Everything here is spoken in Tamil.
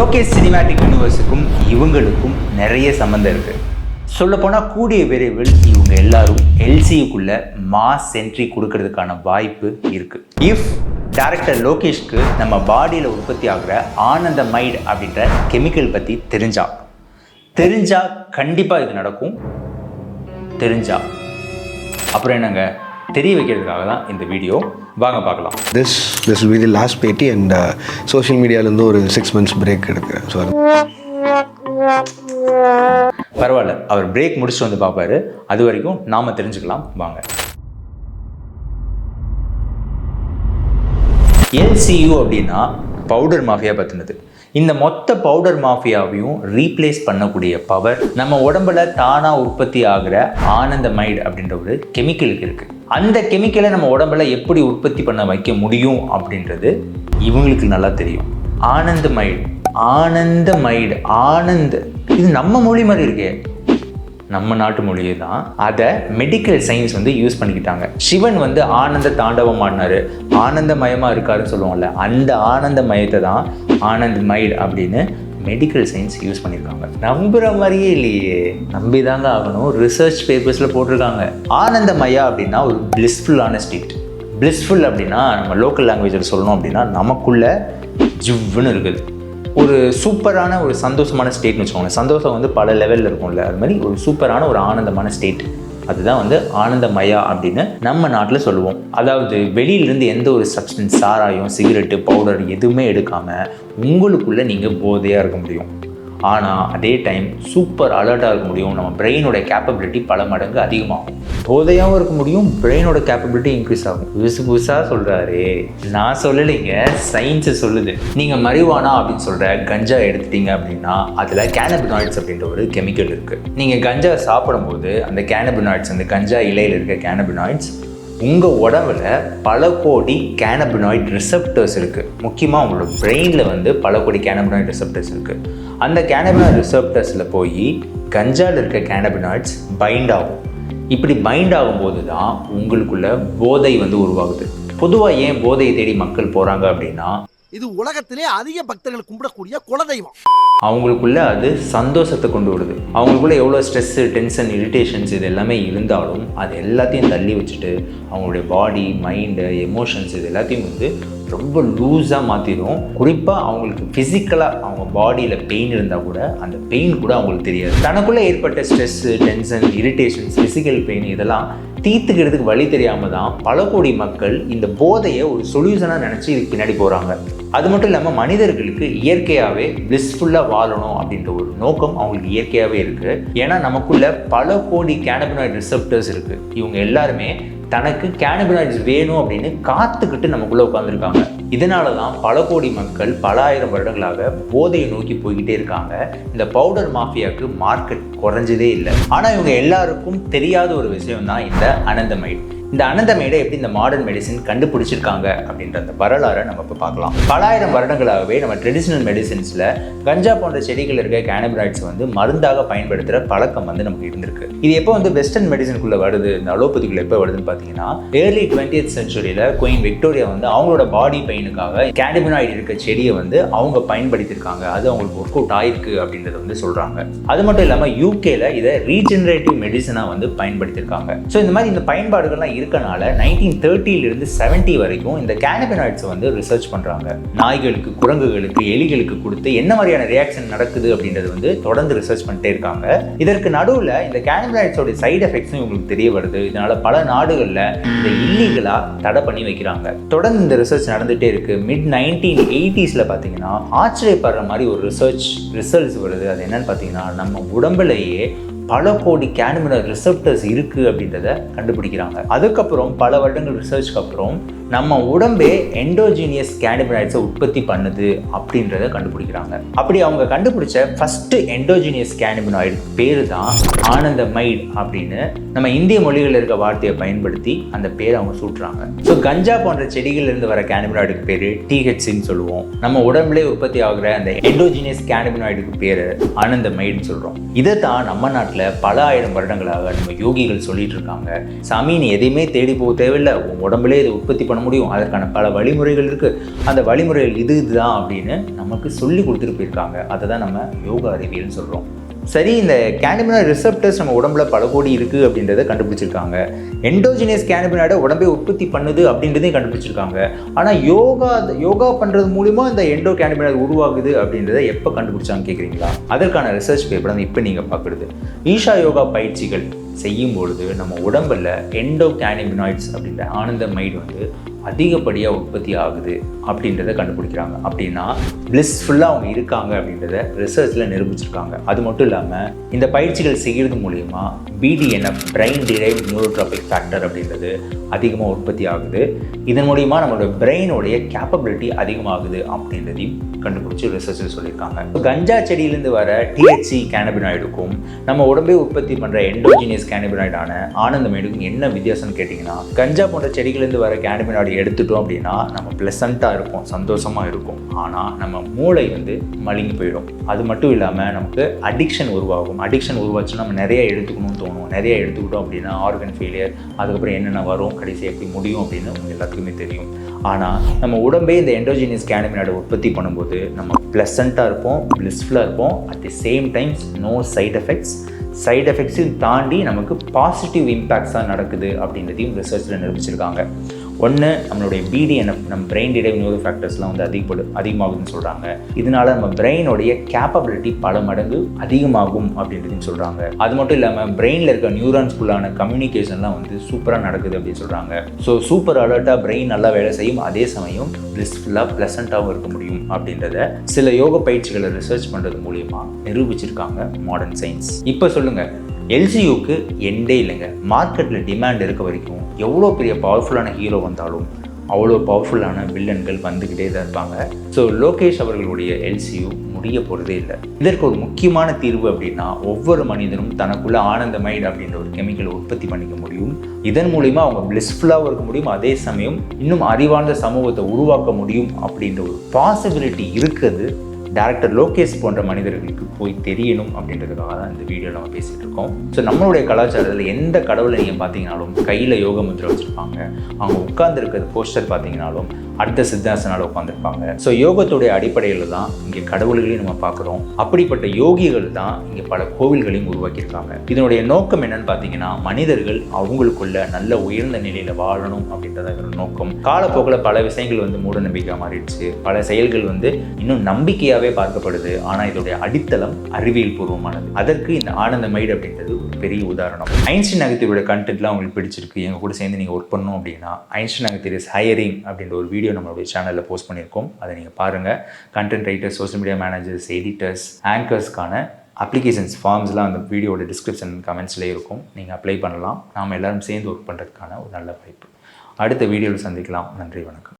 லோகேஷ் சினிமேட்டிக் யூனிவர்ஸுக்கும் இவங்களுக்கும் நிறைய சம்மந்தம் இருக்குது. சொல்லப்போனால் கூடிய விரைவில் இவங்க எல்லாரும் LCU-க்குள்ள மாஸ் என்ட்ரி கொடுக்கறதுக்கான வாய்ப்பு இருக்குது. இஃப் டைரக்டர் லோகேஷ்க்கு நம்ம பாடியில் உற்பத்தி ஆகிற ஆனந்தமைடு அப்படின்ற கெமிக்கல் பற்றி தெரிஞ்சா கண்டிப்பாக இது நடக்கும். அப்புறம் என்னங்க தெரிய வைக்கிறதுக்காக தான் இந்த வீடியோ. வாங்க பார்க்கலாம். This will be the last பேட்டி and சோஷியல் மீடியாவிலேருந்து ஒரு 6 months பிரேக் எடுக்கிறேன். ஸோ பரவாயில்ல, அவர் பிரேக் முடிச்சுட்டு வந்து பார்ப்பாரு. அது வரைக்கும் நாம் தெரிஞ்சுக்கலாம் வாங்க. LCU அப்படின்னா பவுடர் மாஃபியா பற்றினது. இந்த மொத்த பவுடர் மாஃபியாவையும் ரீப்ளேஸ் பண்ணக்கூடிய பவர் நம்ம உடம்புல தானாக உற்பத்தி ஆகிற ஆனந்தமைடு அப்படின்ற ஒரு கெமிக்கலுக்கு இருக்குது. அந்த கெமிக்கலை நம்ம உடம்புல எப்படி உற்பத்தி பண்ண வைக்க முடியும் அப்படின்றது இவங்களுக்கு நல்லா தெரியும். ஆனந்தமைடு இது நம்ம மொழி மாதிரி இருக்கே, நம்ம நாட்டு மொழியே தான். அதை மெடிக்கல் சயின்ஸ் யூஸ் பண்ணிக்கிட்டாங்க. சிவன் ஆனந்த தாண்டவம் ஆடினாரு, ஆனந்தமயமாக இருக்காருன்னு சொல்லுவோம்ல, அந்த ஆனந்தமயத்தை தான் ஆனந்தமைடு அப்படின்னு மெடிக்கல் சயின்ஸ் யூஸ் பண்ணியிருக்காங்க. நம்புகிற மாதிரியே இல்லையே, நம்பி தாங்க ஆகணும். ரிசர்ச் பேப்பர்ஸில் போட்டிருக்காங்க. ஆனந்தமயா அப்படின்னா ஒரு பிளிஸ்ஃபுல்லான ஸ்டேட். பிளிஸ்ஃபுல் அப்படின்னா நம்ம லோக்கல் லாங்குவேஜில் சொல்லணும் அப்படின்னா நமக்குள்ள ஜிவ்வுன்னு இருக்குது. ஒரு சூப்பரான ஒரு சந்தோஷமான ஸ்டேட்னு வச்சுக்கோங்க. சந்தோஷம் பல லெவலில் இருக்கும்ல, அது மாதிரி ஒரு சூப்பரான ஒரு ஆனந்தமான ஸ்டேட். அதுதான் ஆனந்தமயா அப்படின்னு நம்ம நாட்டில் சொல்லுவோம். அதாவது வெளியிலேருந்து எந்த ஒரு சப்ஸ்டன்ஸ், சாராயம், சிகரெட்டு, பவுடர் எதுவுமே எடுக்காமல் உங்களுக்குள்ளே நீங்கள் போதையாக இருக்க முடியும். ஆனால் அதே டைம் சூப்பர் அலர்ட்டாக இருக்க முடியும். நம்ம பிரெயினோட கேப்பபிலிட்டி பல மடங்கு அதிகமாகும். போதையாகவும் இருக்க முடியும், பிரெயினோட கேப்பபிலிட்டி இன்க்ரீஸ் ஆகும். புதுசாக சொல்கிறாரு, நான் சொல்லலைங்க, சயின்ஸு சொல்லுது. நீங்கள் மரிவானா அப்படின்னு சொல்கிற கஞ்சா எடுத்துட்டீங்க அப்படின்னா அதில் கேனபினாய்ட்ஸ் அப்படின்ற ஒரு கெமிக்கல் இருக்குது. நீங்கள் கஞ்சா சாப்பிடும்போது அந்த கேனபினாய்ட்ஸ், அந்த கஞ்சா இலையில் இருக்க கேனபினாய்ட்ஸ் உங்கள் உடம்புல பல கோடி கேனபினாய்ட் ரிசெப்டர்ஸ் இருக்குது. முக்கியமாக உங்களோட பிரெயினில் பல கோடி கேனபினாய்ட் ரிசெப்டர்ஸ் இருக்குது. அந்த கேனபினாய்ட் ரிசெப்டர்ஸில் போய் கஞ்சாவில் இருக்க கேனபினாய்ட்ஸ் பைண்ட் ஆகும். இப்படி பைண்ட் ஆகும்போது தான் உங்களுக்குள்ள போதை உருவாகுது. பொதுவாக ஏன் போதையை தேடி மக்கள் போகிறாங்க அப்படின்னா, இது உலகத்திலே அதிக பக்தர்கள் கும்பிடக்கூடிய குலதெய்வம். அவங்களுக்குள்ள அது சந்தோஷத்தை கொண்டு வருது. அவங்களுக்குள்ள எவ்வளோ ஸ்ட்ரெஸ்ஸு, டென்ஷன், இரிட்டேஷன்ஸ் இது எல்லாமே இருந்தாலும் அது எல்லாத்தையும் தள்ளி வச்சுட்டு அவங்களுடைய பாடி, மைண்டு, எமோஷன்ஸ் இது எல்லாத்தையும் ரொம்ப லூஸாக மாற்றிடும். குறிப்பாக அவங்களுக்கு ஃபிசிக்கலாக அவங்க பாடியில் பெயின் இருந்தால் கூட அந்த பெயின் கூட அவங்களுக்கு தெரியாது. தனக்குள்ளே ஏற்பட்ட stress, tension, irritations, physical pain இதெல்லாம் தீர்த்துக்கிறதுக்கு வழி தெரியாமல் தான் பல கோடி மக்கள் இந்த போதையை ஒரு சொல்யூஷனாக நினச்சி இதுக்கு பின்னாடி போகிறாங்க. அது மட்டும் இல்லாமல் மனிதர்களுக்கு இயற்கையாகவே பிளிஸ்ஃபுல்லாக வாழணும் அப்படின்ற ஒரு நோக்கம் அவங்களுக்கு இயற்கையாகவே இருக்குது. ஏன்னா நமக்குள்ள பல கோடி கேனபினாய்ட் ரிசெப்டர்ஸ் இருக்குது. இவங்க எல்லாருமே தனக்கு கேனபினாய்ட்ஸ் வேணும் அப்படின்னு காத்துக்கிட்டு நமக்குள்ளே உட்காந்துருக்காங்க. இதனால தான் பல கோடி மக்கள் பல ஆயிரம் வருடங்களாக போதையை நோக்கி போய்கிட்டே இருக்காங்க. இந்த பவுடர் மாஃபியாவுக்கு மார்க்கெட் குறைஞ்சதே இல்லை. ஆனால் இவங்க எல்லாருக்கும் தெரியாத ஒரு விஷயம் தான் இந்த ஆனந்தமைடு. இந்த ஆனந்தமைடை எப்படி இந்த மாடர்ன் மெடிசின் கண்டுபிடிச்சிருக்காங்க அப்படின்ற அந்த வரலாறை நம்ம இப்போ பார்க்கலாம். பல ஆயிரம் வருடங்களாகவே நம்ம ட்ரெடிஷ்னல் மெடிசின்ஸில் கஞ்சா போன்ற செடிகள் இருக்க கேனபினாய்ட்ஸ் மருந்தாக பயன்படுத்துகிற பழக்கம் நமக்கு இருந்திருக்கு. இது எப்போ வெஸ்டர்ன் மெடிசனுக்குள்ளே வருது, இந்த அலோபதிக்குள்ளே எப்போ வருதுன்னு பார்த்தீங்கன்னா, ஏர்லி 20th சென்ச்சுரியில் குயின் விக்டோரியா அவங்களோட பாடி பெயினுக்காக கேனபினாய்டு இருக்க செடியை அவங்க பயன்படுத்தியிருக்காங்க. அது அவங்களுக்கு ஒர்க் அவுட் ஆயிருக்கு அப்படின்றத சொல்கிறாங்க. அது மட்டும் இல்லாமல் யூகேல இதை ரீஜெனரேட்டிவ் மெடிசனாக பயன்படுத்தியிருக்காங்க. ஸோ இந்த மாதிரி இந்த பயன்பாடுகள்லாம் இருக்கனால 1930 70 வரைக்கும் இந்த கேனபினாய்ட்ஸ் ரிசர்ச் பண்றாங்க. நாய்களுக்கு, குரங்குகளுக்கு, எலிகளுக்கு கொடுத்து என்ன மாதிரியான ரியாக்ஷன் நடக்குது அப்படின்றது தொடர்ந்து ரிசர்ச் பண்ணிட்டே இருக்காங்க. இதற்கு நடுவில் இந்த கேனபினாய்ட்ஸோட சைடு எஃபெக்ட்ஸும் உங்களுக்கு தெரிய வருது. இதனால பல நாடுகளில் இந்த இல்லீகலா தடை பண்ணி வைக்கிறாங்க. தொடர்ந்து இந்த ரிசர்ச் நடந்துட்டே இருக்கு. மிட் 1980s பார்த்தீங்கன்னா ஆச்சரியப்படுற மாதிரி ஒரு ரிசல்ட்ஸ் வருது. அது என்னன்னு பார்த்தீங்கன்னா, நம்ம உடம்புலேயே பல கோடி கேனபினாய்ட் ரிசெப்டர்ஸ் இருக்குது அப்படின்றத கண்டுபிடிக்கிறாங்க. அதுக்கப்புறம் பல வருடங்கள் ரிசர்ச்க்கு அப்புறம் நம்ம உடம்பே எண்டோஜீனியஸ் கேனபினாய்ட்ஸை உற்பத்தி பண்ணுது அப்படின்றத கண்டுபிடிக்கிறாங்க. அப்படி அவங்க கண்டுபிடிச்ச ஃபர்ஸ்ட் எண்டோஜீனியஸ் கேனபினாய்டு பேர் தான் ஆனந்தமைடு அப்படின்னு நம்ம இந்திய மொழிகளில் இருக்க வார்த்தையை பயன்படுத்தி அந்த பேரை அவங்க சூட்டுறாங்க. ஸோ கஞ்சா போன்ற செடிகளிலிருந்து வர கேனபினாய்டுக்கு பேர் THCன்னு சொல்லுவோம். நம்ம உடம்புலேயே உற்பத்தி ஆகிற அந்த எண்டோஜீனியஸ் கேனபினாய்டுக்கு பேர் ஆனந்தமைடுன்னு சொல்கிறோம். இதை தான் நம்ம நாட்டில் பல ஆயிரம் வருடங்களாக நம்ம யோகிகள் சொல்லிட்டு இருக்காங்க. சாமி, நீ எதையுமே தேடி போக தேவையில்லை, உன் உடம்புலேயே இதை உற்பத்தி பண்ண முடியும், அதற்கான பல வழிமுறைகள் இருக்குது, அந்த வழிமுறைகள் இதுதான் அப்படின்னு நமக்கு சொல்லி கொடுத்துட்டு போயிருக்காங்க. அதை தான் நம்ம யோகா அறிவியல்னு சொல்கிறோம். சரி, இந்த கேனபினாய்டு ரிசெப்டர்ஸ் நம்ம உடம்புல பல கோடி இருக்குது அப்படின்றத கண்டுபிடிச்சிருக்காங்க. எண்டோஜினியஸ் கேனபினாய்டை உடம்பே உற்பத்தி பண்ணுது அப்படின்றதையும் கண்டுபிடிச்சிருக்காங்க. ஆனால் யோகா பண்ணுறது மூலிமா இந்த எண்டோ கேனபினாய்டு உருவாகுது அப்படின்றத எப்போ கண்டுபிடிச்சாங்க கேட்குறீங்களா? அதற்கான ரிசர்ச் பேப்பர் தான் இப்போ நீங்கள் பார்க்குறது. ஈஷா யோகா பயிற்சிகள் செய்யும் பொழுது நம்ம உடம்பில் எண்டோ கேனபினாய்ட்ஸ் அப்படின்ற ஆனந்தமைடு அதிகப்படியாக உற்பத்தி ஆகுது அப்படின்றத கண்டுபிடிக்கிறாங்க. அப்படின்னா பிளிஸ்ஃபுல்லாக அவங்க இருக்காங்க அப்படின்றத ரிசர்ச்சில் நிரூபிச்சிருக்காங்க. அது மட்டும் இல்லாமல் இந்த பயிற்சிகள் செய்கிறது மூலிமா BDNF brain derived neurotrophic factor அப்படின்றது அதிகமாக உற்பத்தி ஆகுது. இதன் மூலிமா நம்மளோட பிரெயினோடைய கேப்பபிலிட்டி அதிகமாகுது அப்படின்றதையும் கண்டுபிடிச்சி ரிசர்ச்சில் சொல்லியிருக்காங்க. கஞ்சா செடியிலேருந்து வர THC கேனபினாய்டுக்கும் நம்ம உடம்பே உற்பத்தி பண்ணுற எண்டோஜினியஸ் கேனபினாய்டான ஆனந்தமைடுக்கும் என்ன வித்தியாசம்னு கேட்டிங்கன்னா, கஞ்சா போன்ற செடிகளிலேருந்து வர கேனபினாய்டு எடுத்துட்டோம் அப்படின்னா நம்ம ப்ளசண்ட்டாக இருக்கும், சந்தோஷமாக இருக்கும். ஆனால் நம்ம மூளை மழுங்கி போயிடும். அது மட்டும் இல்லாமல் நமக்கு அடிக்ஷன் உருவாகும். அடிக்ஷன் உருவாச்சுன்னா நம்ம நிறைய எடுத்துக்கணும்னு தோணும். நிறைய எடுத்துக்கிட்டோம் அப்படின்னா ஆர்கன் ஃபெயிலியர், அதுக்கப்புறம் என்னென்ன வரும், கடைசி எப்படி முடியும் அப்படின்னு உங்களுக்கு எல்லாத்துக்குமே தெரியும். ஆனால் நம்ம உடம்பே இந்த எண்டோஜினியஸ் கேனபினாய்டு உற்பத்தி பண்ணும்போது நம்ம ப்ளசண்ட்டாக இருப்போம், பிளிஸ்ஃபுல்லாக இருப்போம். At the same times no side எஃபெக்ட்ஸையும் தாண்டி நமக்கு பாசிட்டிவ் இம்பேக்ட்ஸ் தான் நடக்குது அப்படின்றதையும் ரிசர்ச்சில் நிரூபிச்சிருக்காங்க. ஒன்று, நம்மளுடைய BDNF நம்ம பிரெயின் டிரைவ் நியூரோ ஃபேக்டர்ஸ்லாம் அதிகமாகுதுன்னு சொல்கிறாங்க. இதனால நம்ம பிரெயினோடைய கேப்பபிலிட்டி பல மடங்கு அதிகமாகும் அப்படின்றதையும் சொல்கிறாங்க. அது மட்டும் இல்லாமல் பிரெயினில் இருக்க நியூரான்ஸ்குள்ளான கம்யூனிகேஷன்லாம் சூப்பராக நடக்குது அப்படின்னு சொல்கிறாங்க. ஸோ சூப்பர் அலர்ட்டாக பிரெயின் நல்லா வேலை செய்யும், அதே சமயம் பிளிஸ்ஃபுல்லாக ப்ளசண்ட்டாகவும் இருக்க முடியும் அப்படின்றத சில யோக பயிற்சிகளை ரிசர்ச் பண்ணுறது மூலிமா நிரூபிச்சிருக்காங்க மாடர்ன் சயின்ஸ். இப்போ சொல்லுங்கள், LCU-க்கு எண்டே இல்லைங்க. மார்க்கெட்டில் டிமாண்ட் இருக்க வரைக்கும் எவ்வளோ பெரிய பவர்ஃபுல்லான ஹீரோ வந்தாலும் அவ்வளோ பவர்ஃபுல்லான வில்லன்கள் வந்துக்கிட்டே தான் இருப்பாங்க. ஸோ லோகேஷ் அவர்களுடைய LCU முடிய போகிறதே இல்லை. இதற்கு ஒரு முக்கியமான தீர்வு அப்படின்னா, ஒவ்வொரு மனிதனும் தனக்குள்ள ஆனந்தமைடு அப்படின்ற ஒரு கெமிக்கலை உற்பத்தி பண்ணிக்க முடியும். இதன் மூலிமா அவங்க பிளிஸ்ஃபுல்லாகவும் இருக்க முடியும், அதே சமயம் இன்னும் அறிவார்ந்த சமூகத்தை உருவாக்க முடியும் அப்படின்ற ஒரு பாசிபிலிட்டி இருக்குது. டைரக்டர் லோகேஷ் போன்ற மனிதர்களுக்கு போய் தெரியணும் அப்படின்றதுக்காக தான் இந்த வீடியோவில் நம்ம பேசிகிட்டு இருக்கோம். ஸோ நம்மளுடைய கலாச்சாரத்தில் எந்த கடவுளை நீங்கள் பார்த்தீங்கன்னாலும் கையில் யோக முத்திரை வச்சுருப்பாங்க. அவங்க உட்கார்ந்துருக்கிறது போஸ்டர் பார்த்தீங்கன்னாலும் அடுத்த சித்தாசனால உட்காந்துருப்பாங்க. ஸோ யோகத்துடைய அடிப்படையில் தான் இங்கே கடவுள்களையும் நம்ம பார்க்குறோம். அப்படிப்பட்ட யோகிகள் தான் இங்கே பல கோவில்களையும் உருவாக்கியிருக்காங்க. இதனுடைய நோக்கம் என்னன்னு பார்த்தீங்கன்னா, மனிதர்கள் அவங்களுக்குள்ள நல்ல உயர்ந்த நிலையில் வாழணும் அப்படின்றத ஒரு நோக்கம். காலப்போக்கில் பல விஷயங்கள் மூட நம்பிக்கையாக மாறிடுச்சு. பல செயல்கள் இன்னும் நம்பிக்கையாகவே பார்க்கப்படுது. ஆனால் இதோடைய அடித்தளம் அறிவியல் பூர்வமானது. அதற்கு இந்த ஆனந்தமைடு அப்படின்றது ஒரு பெரிய உதாரணம். ஐன்ஸ்டீன் அகத்தியோட கண்டென்ட்லாம் உங்களுக்கு பிடிச்சிருக்கு, எங்கள் கூட சேர்ந்து நீங்கள் ஒர்க் பண்ணணும் அப்படின்னா, ஐன்ஸ்டீன் அகத்தியர் இஸ் ஹையரிங் அப்படின்ற ஒரு வீடியோ நம்மளுடைய சேனலில் போஸ்ட் பண்ணியிருக்கோம். அதை நீங்கள் பாருங்கள். Content writers, social media managers, editors, ஆங்கர்ஸ்க்கான அப்ளிகேஷன்ஸ் ஃபார்ம்ஸ்லாம் அந்த வீடியோட டிஸ்கிரிப்ஷன் கமெண்ட்ஸ்லேயே இருக்கும். நீங்கள் அப்ளை பண்ணலாம். நாம் எல்லோரும் சேர்ந்து ஒர்க் பண்ணுறதுக்கான ஒரு நல்ல வாய்ப்பு. அடுத்த வீடியோவில் சந்திக்கலாம். நன்றி, வணக்கம்.